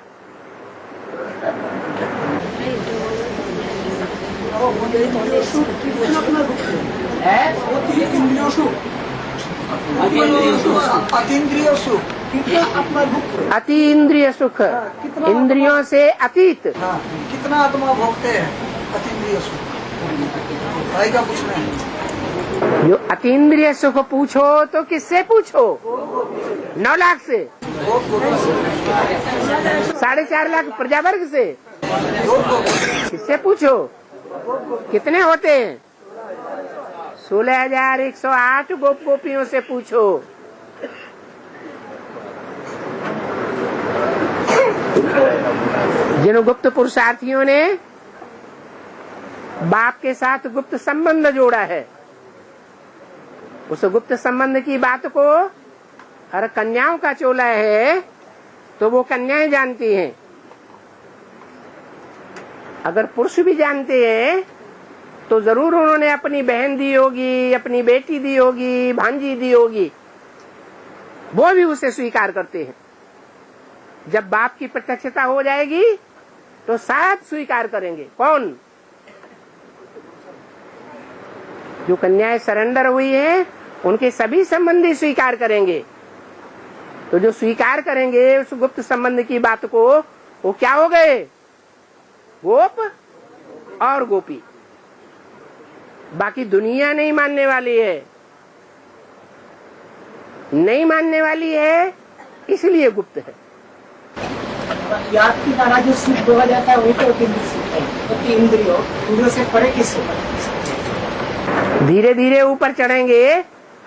अतीन्द्रिय सुख, अति इंद्रिय सुख, इंद्रियों से अतीत। हाँ, कितना आत्मा भोगते हैं अतीन्द्रिय सुख, भाई का पूछना है। जो अतीन्द्रिय सुख पूछो तो किससे पूछो? 9 लाख से, 4.5 लाख प्रजा वर्ग से, किससे पूछो? कितने होते हैं? 16,108 गोप गोपियों से पूछो। जिन गुप्त पुरुषार्थियों ने बाप के साथ गुप्त संबंध जोड़ा है, उस गुप्त संबंध की बात को अगर कन्याओं का चोला है तो वो कन्याएं जानती हैं। अगर पुरुष भी जानते हैं तो जरूर उन्होंने अपनी बहन दी होगी, अपनी बेटी दी होगी, भांजी दी होगी, वो भी उसे स्वीकार करते हैं। जब बाप की प्रत्यक्षता हो जाएगी तो शायद स्वीकार करेंगे। कौन? जो कन्याएं सरेंडर हुई हैं, उनके सभी संबंधी स्वीकार करेंगे। तो जो स्वीकार करेंगे उस गुप्त संबंध की बात को, वो क्या हो गए? गोप और गोपी। बाकी दुनिया नहीं मानने वाली है, नहीं मानने वाली है, इसलिए गुप्त है। याद की द्वारा जो सुख बोला जाता है वही तो अतीन्द्रिय सुख है। इंद्रियों से परे किस सुख? धीरे धीरे ऊपर चढ़ेंगे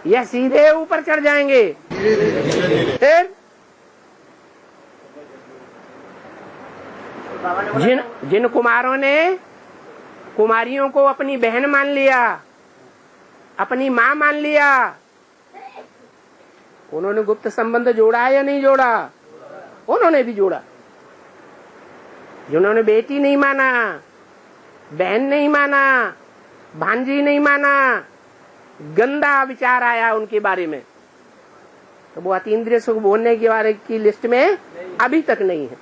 या सीधे ऊपर चढ़ जाएंगे? फिर जिन कुमारों ने कुमारियों को अपनी बहन मान लिया, अपनी माँ मान लिया, उन्होंने गुप्त संबंध जोड़ा या नहीं जोड़ा? उन्होंने भी जोड़ा। जिन्होंने बेटी नहीं माना, बहन नहीं माना, भांजी नहीं माना, गंदा विचार आया उनके बारे में, तो वो अतीन्द्रिय सुख बोलने के बारे की लिस्ट में अभी तक नहीं है।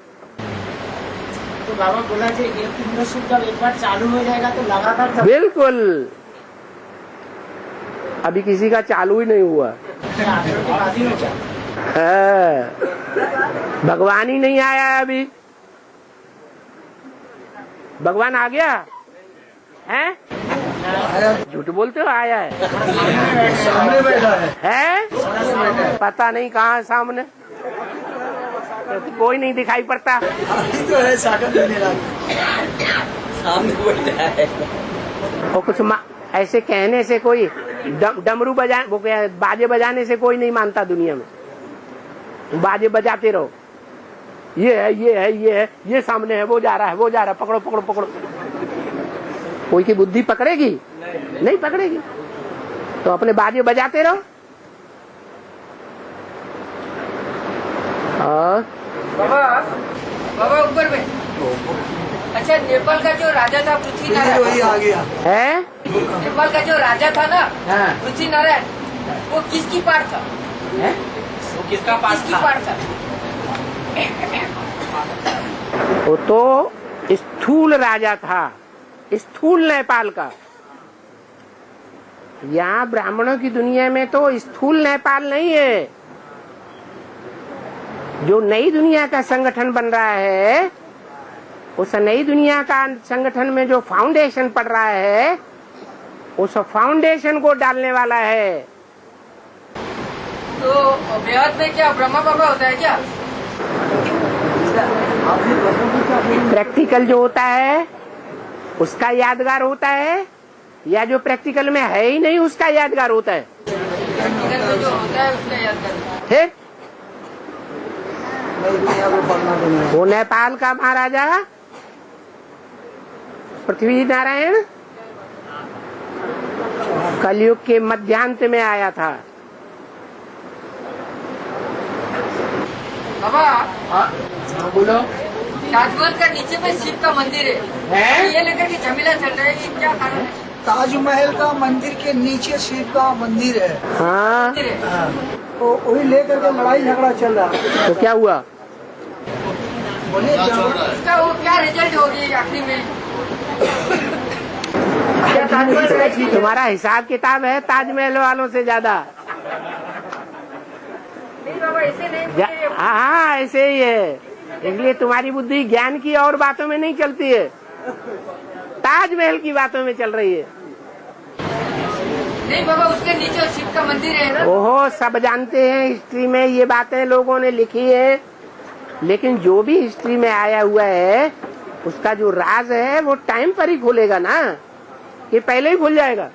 तो बाबा बोला कि इंद्रिय सुख जब एक बार चालू हो जाएगा तो लगातार। बिल्कुल, अभी किसी का चालू ही नहीं हुआ। भगवान ही नहीं आया है अभी। भगवान आ गया है? झूठ बोलते हो, आया है। सामने बैठा है? पता नहीं कहाँ है सामने, तो कोई नहीं दिखाई पड़ता। तो है सागर देने सामने बैठा है। और कुछ ऐसे कहने से कोई डमरू बजा, वो क्या, बाजे बजाने से कोई नहीं मानता दुनिया में। बाजे बजाते रहो, ये है, ये है, ये है, ये सामने है, वो जा रहा है, वो जा रहा है, पकड़ो पकड़ो पकड़ो। कोई की बुद्धि पकड़ेगी? नहीं पकड़ेगी। तो अपने बाजे बजाते रहो। और बाबा बाबा ऊपर में। अच्छा, नेपाल का जो राजा था पृथ्वीनारायण, वही आ गया है? नेपाल का जो राजा था ना हाँ। पृथ्वीनारायण, वो किसकी पार्ट था? है? वो किसका पास किसकी था? पार्ट था? वो तो स्थूल राजा था, स्थूल नेपाल का। यहाँ ब्राह्मणों की दुनिया में तो स्थूल नेपाल नहीं है। जो नई दुनिया का संगठन बन रहा है, उस नई दुनिया का संगठन में जो फाउंडेशन पड़ रहा है, उस फाउंडेशन को डालने वाला है। तो बेहद में क्या ब्रह्मा बाबा होता है क्या? प्रैक्टिकल जो होता है उसका यादगार होता है, या जो प्रैक्टिकल में है ही नहीं उसका यादगार होता है? प्रैक्टिकल में जो होता है उसका याद करना। फिर नई दुनिया को पढ़ना तो नहीं। वो नेपाल का महाराजा पृथ्वी नारायण कलयुग के मध्यांत में आया था। बाबा बोलो। ताजमहल का नीचे में शिव का मंदिर है, ये लेकर के झमेला चल रहा है, ये क्या कारण है? ताजमहल का मंदिर के नीचे शिव का मंदिर है। हाँ, मंदिर है। तो वही लेकर के लड़ाई झगड़ा चल रहा है। तो क्या हुआ? बोलिए क्या हो रहा है? इसका वो क्या रिजल्ट होगी आखिरी में? क्या ताजमहल रहेगी? तुम्हारा हिसाब किताब है ताजमहल वालों से ज्यादा। नहीं बाबा, ऐसे नहीं मुझे- हाँ, ऐसे ही है। इसलिए तुम्हारी बुद्धि ज्ञान की और बातों में नहीं चलती है, ताजमहल की बातों में चल रही है। नहीं बाबा, उसके नीचे शिव का मंदिर है ना। ओहो, सब जानते हैं, हिस्ट्री में ये बातें लोगों ने लिखी है। लेकिन जो भी हिस्ट्री में आया हुआ है, उसका जो राज है वो टाइम पर ही खुलेगा ना, कि पहले ही खुल जाएगा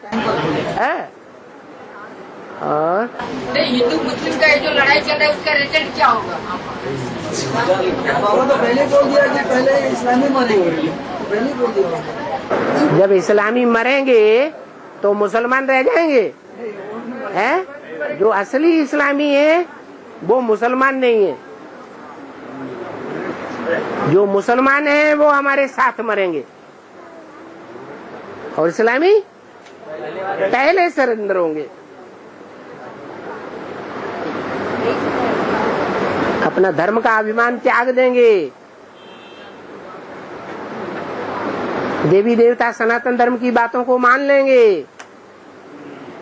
है? और नहीं, हिंदू मुस्लिम का ये जो लड़ाई चल रहा है उसका रिजल्ट क्या होगा? बाबा तो पहले बोल दिया कि पहले इस्लामी मरेंगे, पहले ही बोल दिया। जब इस्लामी मरेंगे तो मुसलमान रह जाएंगे, हैं? जो असली इस्लामी है वो मुसलमान नहीं है। जो मुसलमान है वो हमारे साथ मरेंगे, और इस्लामी पहले सरेंडर होंगे। अपना धर्म का अभिमान त्याग देंगे, देवी देवता सनातन धर्म की बातों को मान लेंगे।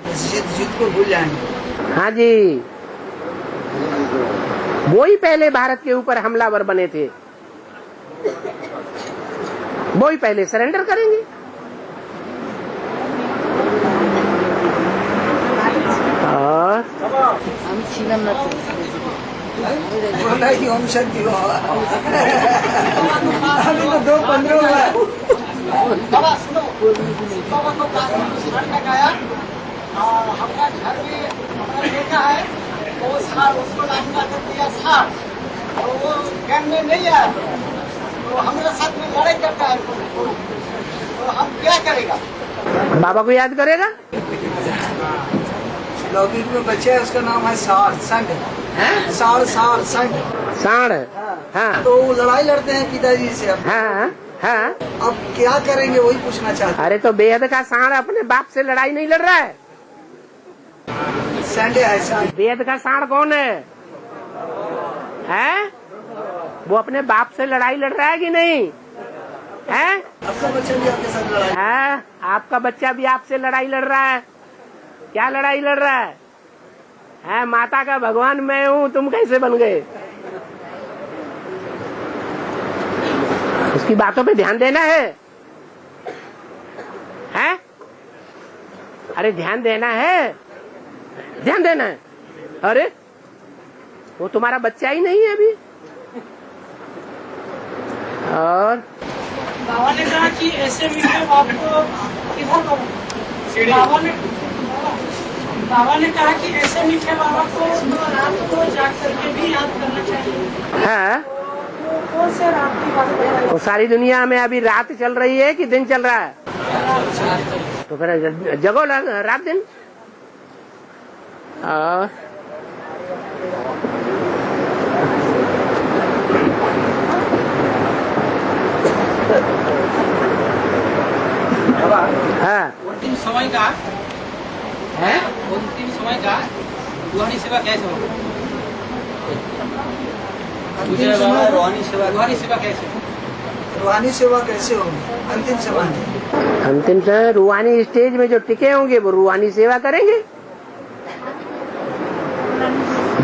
जिद को भूल जाएंगे। हाँ जी, वो ही पहले भारत के ऊपर हमलावर बने थे, वो ही पहले सरेंडर करेंगे। और बोला कि ओम शांति बाबा अभी तो 2:15 हुआ है। बाबा सुनो, बाबा को घर में गया, हमारा घर में हमारा बेटा है, वो सार उसको नाश्ता कर दिया सार, और वो गैंग में नहीं आया, तो हमारे साथ में लड़ाई करता है, तो हम क्या करेगा? बाबा को याद करेगा। लौकिक में बच्चे है, उसका नाम है सार संग, सार सार संग साढ़। हाँ तो वो लड़ाई लड़ते हैं पिताजी से। अब हाँ हाँ। अब क्या करेंगे वही पूछना चाहते अरे तो बेहद का साढ़ अपने बाप से लड़ाई नहीं लड़ रहा है। हैं। संडे है संडे। बेहद का साढ़ कौन है? हैं? वो अपने बाप से लड़ाई लड़ रहा है कि नहीं? हैं? आपका बच्चा भी आपके साथ लड़ाई। है? आपका बच्चा भी आपसे लड़ाई लड़ रहा है। क्या लड़ाई लड़ रहा है? है माता का भगवान मैं हूँ, तुम कैसे बन गए? उसकी बातों पे ध्यान देना है? हैं? अरे ध्यान देना है, ध्यान देना है। अरे वो तुम्हारा बच्चा ही नहीं है अभी। और बाबा ने कहा कि ऐसे मीठे बाप को किधर बाबा ने कहा कि ऐसे मीठे बाबा को रात को जाग करके भी याद करना चाहिए। हाँ, कौन से रात की बात कर रहे तो सारी दुनिया में अभी रात चल रही है कि दिन चल रहा है? तो फिर जगो रात दिन। समय का रूहानी सेवा कैसे होगी? अंतिम समय रूहानी सेवा कैसे? रूहानी सेवा कैसे होगी? अंतिम समय अंतिम समय रूहानी स्टेज में जो टिके होंगे वो रूहानी सेवा करेंगे।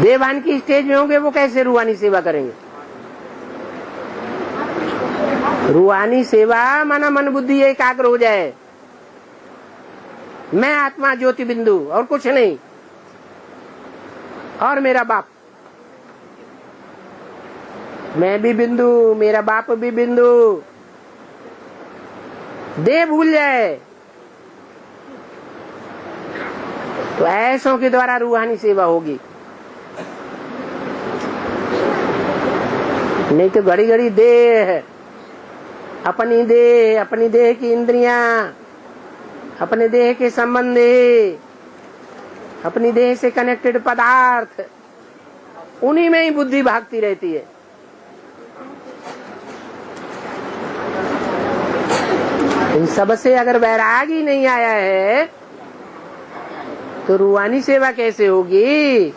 देवान की स्टेज में होंगे वो कैसे रूहानी सेवा करेंगे? रूहानी सेवा माना मन बुद्धि एकाग्र हो जाए, मैं आत्मा ज्योति बिंदु और कुछ नहीं, और मेरा बाप, मैं भी बिंदु, मेरा बाप भी बिंदु, देह भूल जाए, तो ऐसों के द्वारा रूहानी सेवा होगी। नहीं तो घड़ी घड़ी देह, अपनी देह की इंद्रियां, अपने देह के संबंधी, अपनी देह से कनेक्टेड पदार्थ, उन्हीं में ही बुद्धि भागती रहती है। इन सब से अगर वैराग ही नहीं आया है तो रूहानी सेवा कैसे होगी?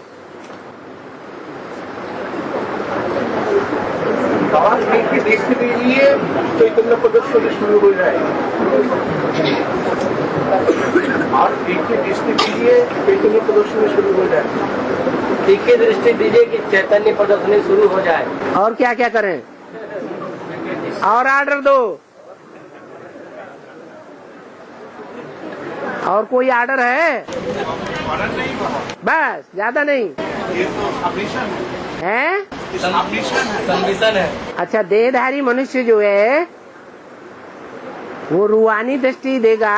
देखते दीजिए चैतन्य प्रदर्शन शुरू हो जाए, और देखते दृष्टि दीजिए चैतन्य प्रदर्शन शुरू हो जाए। ठीक है, दृष्टि दीजिए कि चैतन्य प्रदर्शनी शुरू हो जाए। और क्या क्या करें? और ऑर्डर दो। और कोई ऑर्डर है? बस, ज्यादा नहीं ये तो सबमिशन है, सबमिशन है। अच्छा, देहधारी मनुष्य जो है वो रूहानी दृष्टि देगा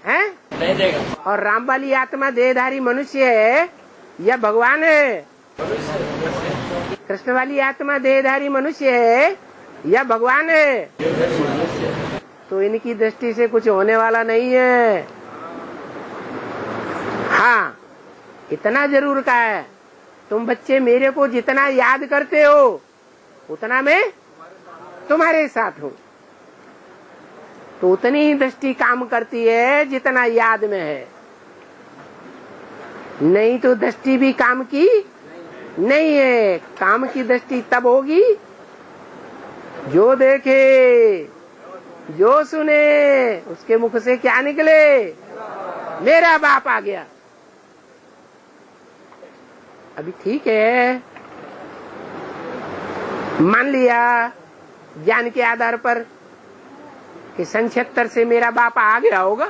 हैं? नहीं देगा। और राम वाली आत्मा देहधारी मनुष्य है या भगवान है? कृष्ण वाली आत्मा देहधारी मनुष्य है या भगवान है? तो इनकी दृष्टि से कुछ होने वाला नहीं है। हाँ, इतना जरूर का है, तुम बच्चे मेरे को जितना याद करते हो उतना मैं तुम्हारे साथ हूँ, तो उतनी ही दृष्टि काम करती है जितना याद में है। नहीं तो दृष्टि भी काम की नहीं है। काम की दृष्टि तब होगी जो देखे, जो सुने, उसके मुख से क्या निकले? मेरा बाप आ गया। अभी ठीक है, मान लिया ज्ञान के आधार पर कि सन 76 से मेरा बाप आ गया होगा,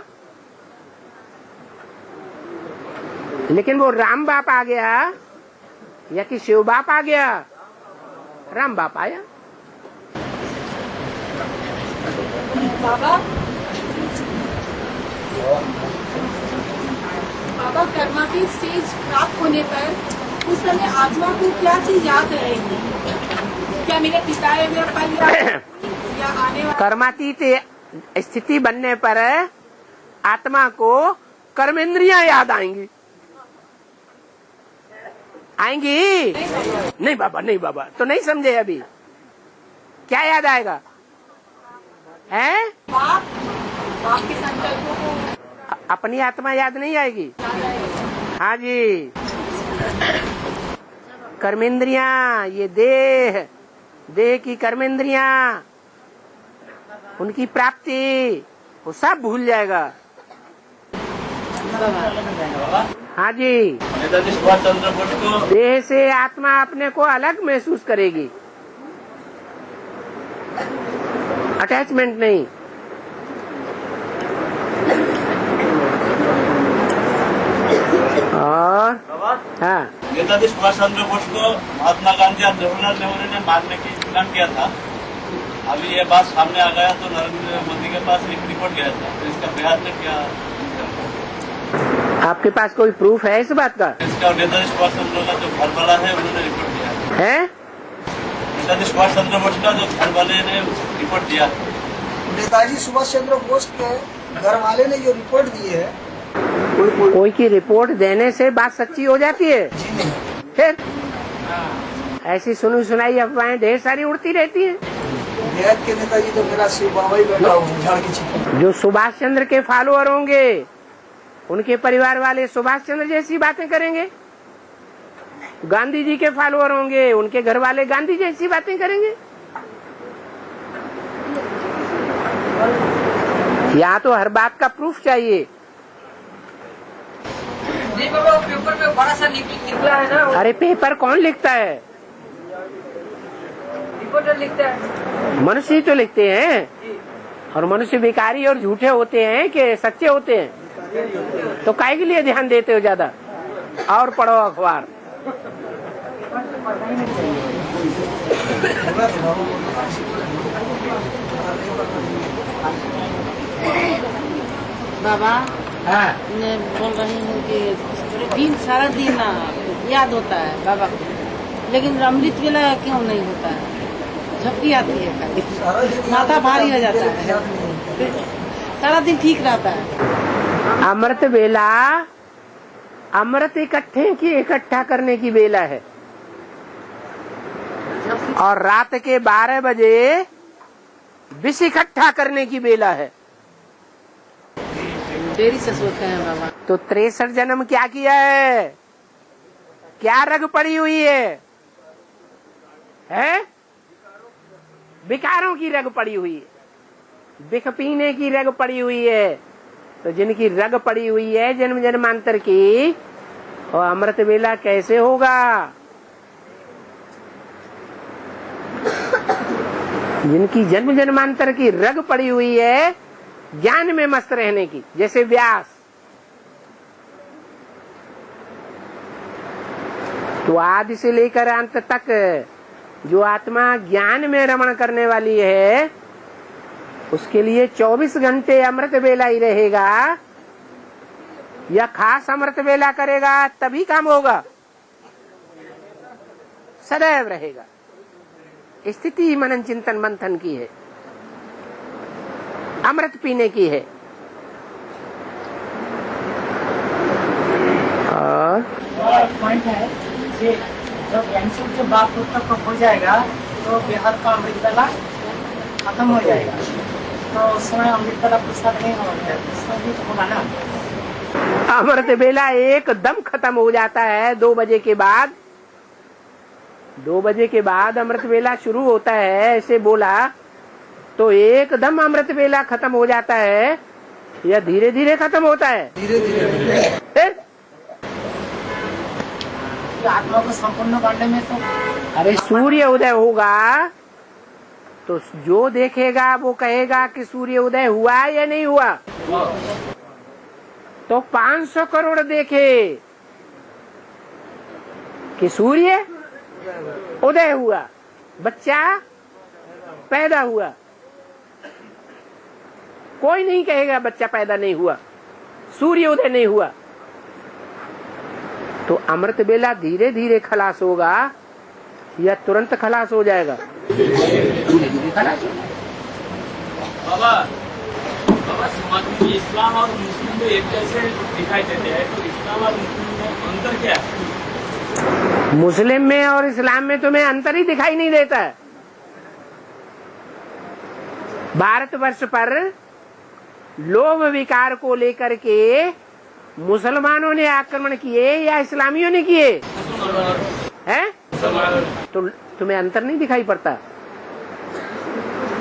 लेकिन वो राम बाप आ गया या कि शिव बाप आ गया? राम बाप आया। बाबा कर्मा की स्टेज प्राप्त होने पर उस समय आत्मा को क्या चीज याद रहेगी? क्या मेरे पिता है, मेरा पल या आने वाला? कर्मातीत स्थिति बनने पर आत्मा को कर्मेंद्रियां याद आएंगी। आएंगी? नहीं बाबा, नहीं बाबा, तो नहीं समझे अभी। क्या याद आएगा? है बाप के संकल्पों को। अपनी आत्मा याद नहीं आएगी? हाँ जी, कर्मेंद्रियां, ये देह की कर्मेंद्रियां, उनकी प्राप्ति, वो सब भूल जाएगा। हाँ जी, नेताजी सुभाष चंद्र बोस को देह से आत्मा अपने को अलग महसूस करेगी, अटैचमेंट नहीं। और हाँ, नेताजी सुभाष चंद्र बोस को महात्मा गांधी और जवाहरलाल नेहरू ने मारने की प्लान किया था। अभी ये बात सामने आ गया तो नरेंद्र मोदी के पास एक रिपोर्ट गया था, तो इसका बिहार में क्या? आपके पास कोई प्रूफ है इस बात का? इसका नेताजी सुभाष चंद्र का जो घर वाला है उन्होंने रिपोर्ट दिया है। नेताजी सुभाष चंद्र बोस का जो घर वाले ने रिपोर्ट दिया। नेताजी सुभाष चंद्र बोस के घर वाले ने जो रिपोर्ट दी है, कोई की रिपोर्ट देने से बात सच्ची हो जाती है? जी नहीं। फिर ऐसी सुनी सुनाई अफवाहें ढेर सारी उड़ती रहती हैं। देहात के नेताजी तो मेरा शिव बाबा ही बैठा हुआ झाड़ की छिपी। जो सुभाष चंद्र के फॉलोअर होंगे उनके परिवार वाले सुभाष चंद्र जैसी बातें करेंगे, गांधी जी के फॉलोअर होंगे उनके घर वाले गांधी जैसी बातें करेंगे। यहाँ तो हर बात का प्रूफ चाहिए। नहीं बाबा, पेपर में बड़ा सा निकला है ना। अरे पेपर कौन लिखता है? रिपोर्टर लिखता है। मनुष्य ही तो लिखते हैं। और मनुष्य बेकारी और झूठे होते हैं कि सच्चे होते हैं? तो काहे के लिए ध्यान देते हो ज्यादा? और पढ़ो अखबार। बाबा मैं बोल रही हूँ कि सारा दिन याद होता है बाबा को, लेकिन अमृत वेला क्यों नहीं होता है? झपकी आती है, माथा भारी हो जाता है, सारा दिन ठीक रहता है। अमृत वेला अमृत इकट्ठा करने की वेला है, और रात के 12 बजे विष इकट्ठा करने की वेला है। देरी से सोते हैं बाबा। तो 63 जन्म क्या किया है? क्या रग पड़ी हुई है? विकारों की रग पड़ी हुई है, बिख पीने की रग पड़ी हुई है। तो जिनकी रग पड़ी हुई है जन्म जन्मांतर की, और अमृत वेला कैसे होगा? जिनकी जन्म जन्मांतर की रग पड़ी हुई है ज्ञान में मस्त रहने की, जैसे व्यास। तो आदि से लेकर अंत तक जो आत्मा ज्ञान में रमण करने वाली है उसके लिए 24 घंटे अमृत वेला ही रहेगा, या खास अमृत वेला करेगा तभी काम होगा? सदैव रहेगा। स्थिति मनन चिंतन मंथन की है, अमृत पीने की है। और पॉइंट है कि जब कैंसर के बाद तक हो जाएगा तो बिहार का अमृत वेला खत्म हो जाएगा, तो उस समय अमृत वेला प्रसाद नहीं होगा, उसमें भी होगा ना। अमृत वेला एकदम खत्म हो जाता है 2 बजे के बाद। 2 बजे के बाद अमृत वेला शुरू होता है, ऐसे बोला तो एकदम अमृत वेला खत्म हो जाता है, या धीरे धीरे खत्म होता है? धीरे धीरे। फिर आत्मा को संपूर्ण करने में तो अरे सूर्य उदय होगा तो जो देखेगा वो कहेगा कि सूर्य उदय हुआ या नहीं हुआ। तो 500 करोड़ देखे कि सूर्य उदय हुआ, बच्चा पैदा हुआ। कोई नहीं कहेगा बच्चा पैदा नहीं हुआ, सूर्य उदय नहीं हुआ। तो अमृत वेला धीरे धीरे खलास होगा या तुरंत खलास हो जाएगा? धीरे धीरे खलास होगा। बाबा समाज में इस्लाम और मुस्लिम में एक जैसे दिखाई देते हैं, तो इस्लाम और मुस्लिम में अंतर क्या है? मुस्लिम में और इस्लाम में तुम्हें अंतर ही दिखाई नहीं देता है। भारतवर्ष पर लोभ विकार को लेकर के मुसलमानों ने आक्रमण किए या इस्लामियों ने किए हैं? तो तुम्हें अंतर नहीं दिखाई पड़ता?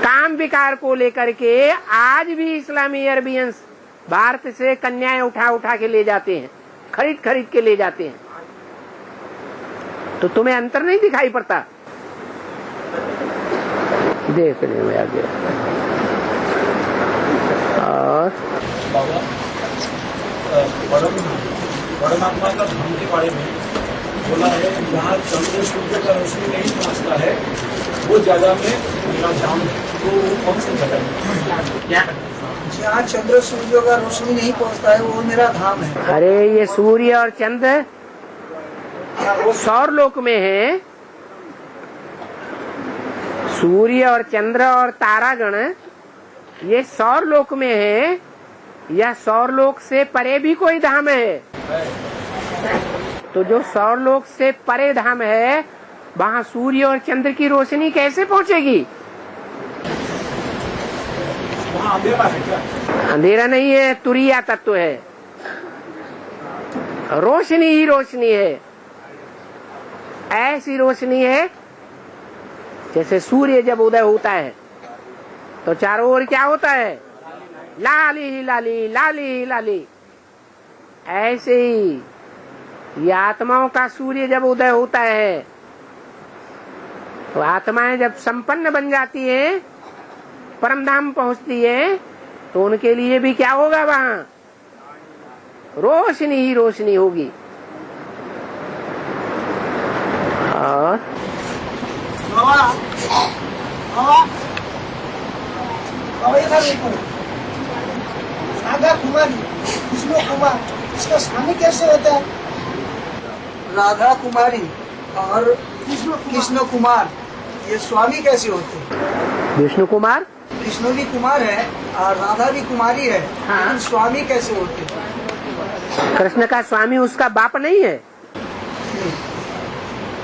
काम विकार को लेकर के आज भी इस्लामी अरबियंस भारत से कन्याएं उठा उठा के ले जाते हैं, खरीद खरीद के ले जाते हैं। तो तुम्हें अंतर नहीं दिखाई पड़ता? देखने में आ गया। और परमात्मा का धाम के बारे में बोला है, जहाँ चंद्र सूर्य का रोशनी नहीं पहुँचता है वो जगह में मेरा धाम है। तो कौन सी जगह है? क्या? जहाँ चंद्र सूर्य का रोशनी नहीं पहुँचता है वो मेरा धाम है। अरे ये सूर्य और चंद्र सौर लोक में है। सूर्य और चंद्र और तारागण ये सौर लोक में है, या सौर लोक से परे भी कोई धाम है? तो जो सौर लोक से परे धाम है वहाँ सूर्य और चंद्र की रोशनी कैसे पहुँचेगी? अंधेरा है क्या? अंधेरा नहीं है, तुरीया तत्व है, रोशनी ही रोशनी है। ऐसी रोशनी है जैसे सूर्य जब उदय होता है तो चारों ओर क्या होता है, लाली ही लाली, लाली ही लाली। ऐसे ही ये आत्माओं का सूर्य जब उदय होता है तो आत्माएं जब संपन्न बन जाती है, परम धाम पहुंचती है, तो उनके लिए भी क्या होगा, वहां रोशनी ही रोशनी होगी। और इधर देखो, राधा कुमारी, विष्णु कुमार, इसका स्वामी कैसे होता है? राधा कुमारी और कृष्ण कुमार ये स्वामी कैसे होते हैं? विष्णु कुमार, कृष्ण भी कुमार है और राधा भी कुमारी है, लेकिन स्वामी कैसे होते हैं? कृष्ण का स्वामी उसका बाप नहीं है।